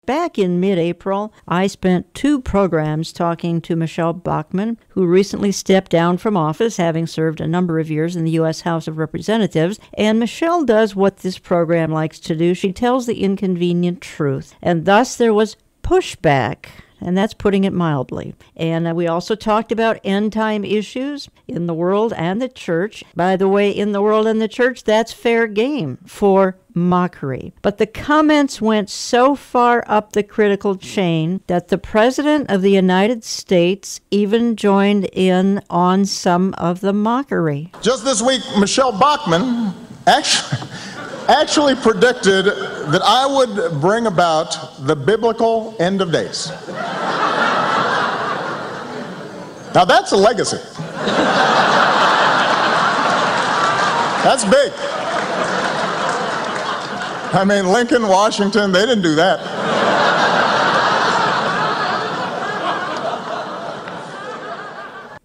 Back in mid-April, I spent 2 programs talking to Michelle Bachmann, who recently stepped down from office, having served a number of years in the U.S. House of Representatives. And Michelle does what this program likes to do. She tells the inconvenient truth. And thus there was pushback. And that's putting it mildly. And we also talked about end-time issues in the world and the church. By the way, in the world and the church, that's fair game for mockery. But the comments went so far up the critical chain that the President of the United States even joined in on some of the mockery. Just this week, Michelle Bachmann actually predicted that I would bring about the biblical end of days. Now that's a legacy. That's big. I mean, Lincoln, Washington, they didn't do that.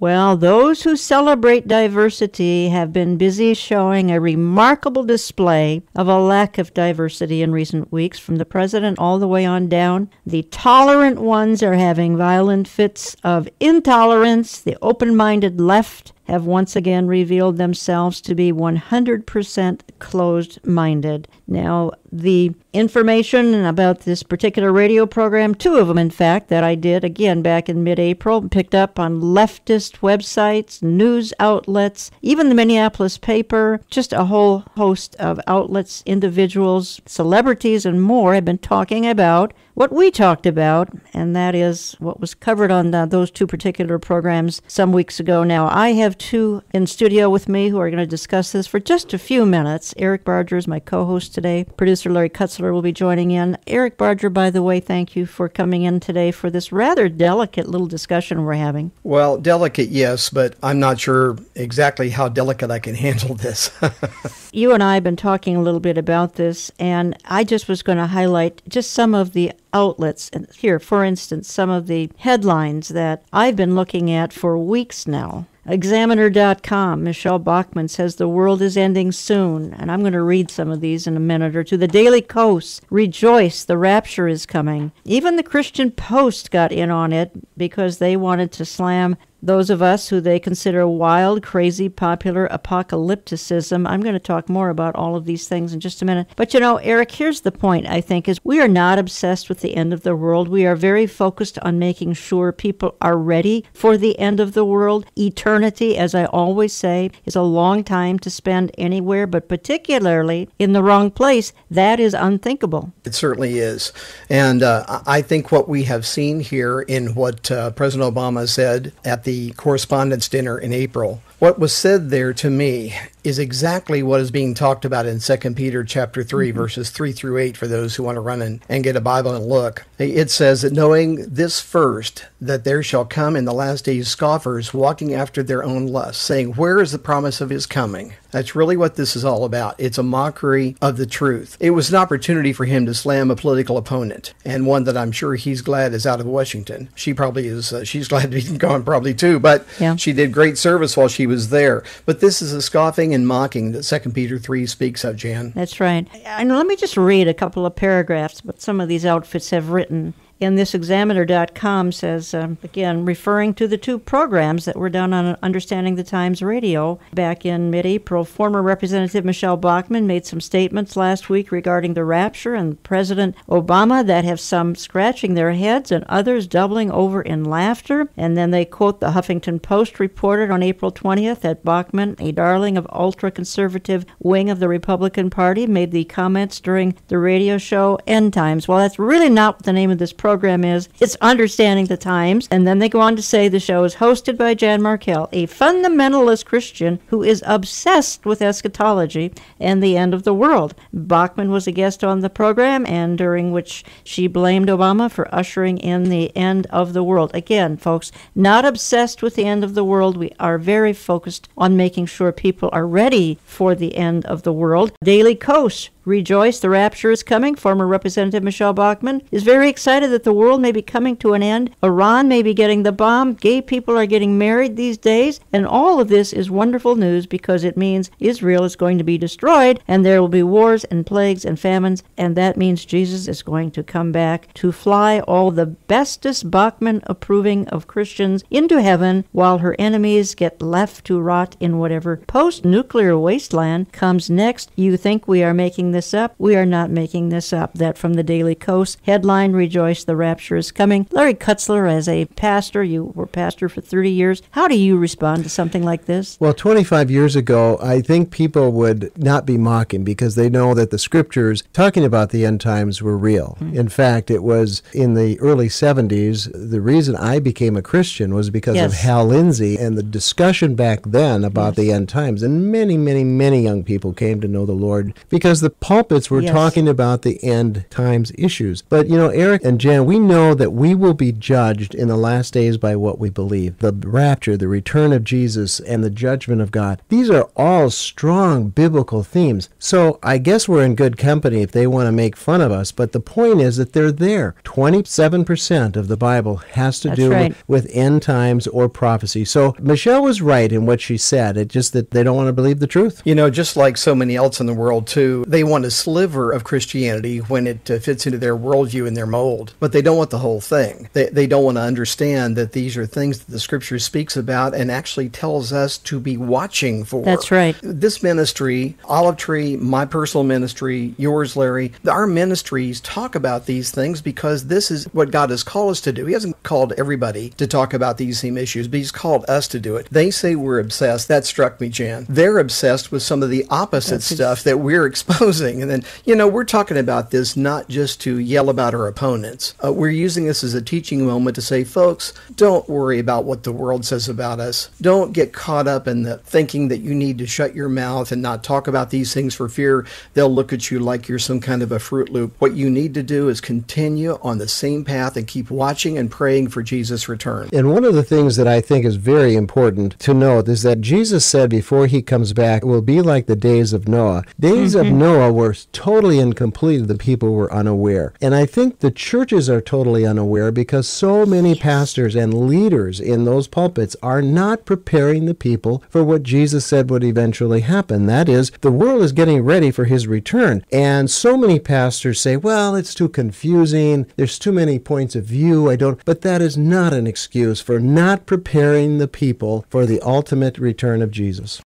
Well, those who celebrate diversity have been busy showing a remarkable display of a lack of diversity in recent weeks, from the president all the way on down. The tolerant ones are having violent fits of intolerance. The open-minded left have once again revealed themselves to be 100% closed-minded. Now, the information about this particular radio program, 2 of them, in fact, that I did, again, back in mid-April, picked up on leftist websites, news outlets, even the Minneapolis paper, just a whole host of outlets, individuals, celebrities, and more have been talking about what we talked about, and that is what was covered on those 2 particular programs some weeks ago. Now, I have 2 in studio with me who are going to discuss this for just a few minutes. Eric Barger is my co-host today. Producer Larry Kutzler will be joining in. Eric Barger, by the way, thank you for coming in today for this rather delicate little discussion we're having. Well, delicate, yes, but I'm not sure exactly how delicate I can handle this. You and I have been talking a little bit about this, and I just was going to highlight just some of the outlets. And here, for instance, some of the headlines that I've been looking at for weeks now. Examiner.com, Michelle Bachmann says the world is ending soon. And I'm going to read some of these in a minute or two. The Daily Kos, rejoice, the rapture is coming. Even the Christian Post got in on it because they wanted to slam those of us who they consider wild, crazy, popular apocalypticism. I'm going to talk more about all of these things in just a minute. But you know, Eric, here's the point, I think, is we are not obsessed with the end of the world. We are very focused on making sure people are ready for the end of the world. Eternity, as I always say, is a long time to spend anywhere, but particularly in the wrong place. That is unthinkable. It certainly is. And I think what we have seen here in what President Obama said at the Correspondents' Dinner in April, what was said there to me is exactly what is being talked about in 2 Peter chapter 3, verses 3 through 8, for those who want to run and get a Bible and look. It says that knowing this first, that there shall come in the last days scoffers walking after their own lusts, saying, where is the promise of his coming? That's really what this is all about. It's a mockery of the truth. It was an opportunity for him to slam a political opponent, and one that I'm sure he's glad is out of Washington. She probably is. She's glad to be gone probably too, but yeah, she did great service while she was there. But this is a scoffing and mocking that 2 Peter 3 speaks of, Jan. That's right. And let me just read a couple of paragraphs what some of these outfits have written. In this Examiner.com says, again, referring to the 2 programs that were done on Understanding the Times Radio back in mid-April, former Representative Michelle Bachmann made some statements last week regarding the rapture and President Obama that have some scratching their heads and others doubling over in laughter. And then they quote the Huffington Post reported on April 20th that Bachmann, a darling of ultra-conservative wing of the Republican Party, made the comments during the radio show End Times. Well, that's really not what the name of this program is. It's Understanding the Times. And then they go on to say the show is hosted by Jan Markell, a fundamentalist Christian who is obsessed with eschatology and the end of the world. Bachmann was a guest on the program, and during which she blamed Obama for ushering in the end of the world. Again, folks, not obsessed with the end of the world. We are very focused on making sure people are ready for the end of the world. Daily Kos rejoice, the rapture is coming. Former Representative Michelle Bachmann is very excited that the world may be coming to an end. Iran may be getting the bomb. Gay people are getting married these days. And all of this is wonderful news because it means Israel is going to be destroyed and there will be wars and plagues and famines. And that means Jesus is going to come back to fly all the bestest Bachmann approving of Christians into heaven while her enemies get left to rot in whatever post-nuclear wasteland comes next. You think we are making this up? We are not making this up. That from the Daily Kos. Headline, Rejoice, the Rapture is Coming. Larry Kutzler, as a pastor, you were pastor for 30 years. How do you respond to something like this? Well, 25 years ago, I think people would not be mocking because they know that the scriptures talking about the end times were real. In fact, it was in the early 70s, the reason I became a Christian was because of Hal Lindsey and the discussion back then about the end times. And many, many, many young people came to know the Lord because the pulpits were talking about the end times issues. But, you know, Eric and Jan, we know that we will be judged in the last days by what we believe. The rapture, the return of Jesus, and the judgment of God. These are all strong biblical themes. So I guess we're in good company if they want to make fun of us. But the point is that they're there. 27% of the Bible has to do with end times or prophecy. So Michelle was right in what she said. It's just that they don't want to believe the truth. You know, just like so many else in the world, too, they want a sliver of Christianity when it fits into their worldview and their mold. But they don't want the whole thing. They don't want to understand that these are things that the Scripture speaks about and actually tells us to be watching for. That's right. This ministry, Olive Tree, my personal ministry, yours, Larry, our ministries talk about these things because this is what God has called us to do. He hasn't called everybody to talk about these same issues, but He's called us to do it. They say we're obsessed. That struck me, Jan. They're obsessed with some of the opposite stuff that we're exposing. And then, you know, we're talking about this not just to yell about our opponents. We're using this as a teaching moment to say, folks, don't worry about what the world says about us. Don't get caught up in the thinking that you need to shut your mouth and not talk about these things for fear they'll look at you like you're some kind of a Fruit Loop. What you need to do is continue on the same path and keep watching and praying for Jesus' return. And one of the things that I think is very important to note is that Jesus said before He comes back, it will be like the days of Noah. Days of Noah were totally incomplete. The people were unaware. And I think the churches are totally unaware because so many pastors and leaders in those pulpits are not preparing the people for what Jesus said would eventually happen. That is, the world is getting ready for His return. And so many pastors say, well, it's too confusing. There's too many points of view. But that is not an excuse for not preparing the people for the ultimate return of Jesus.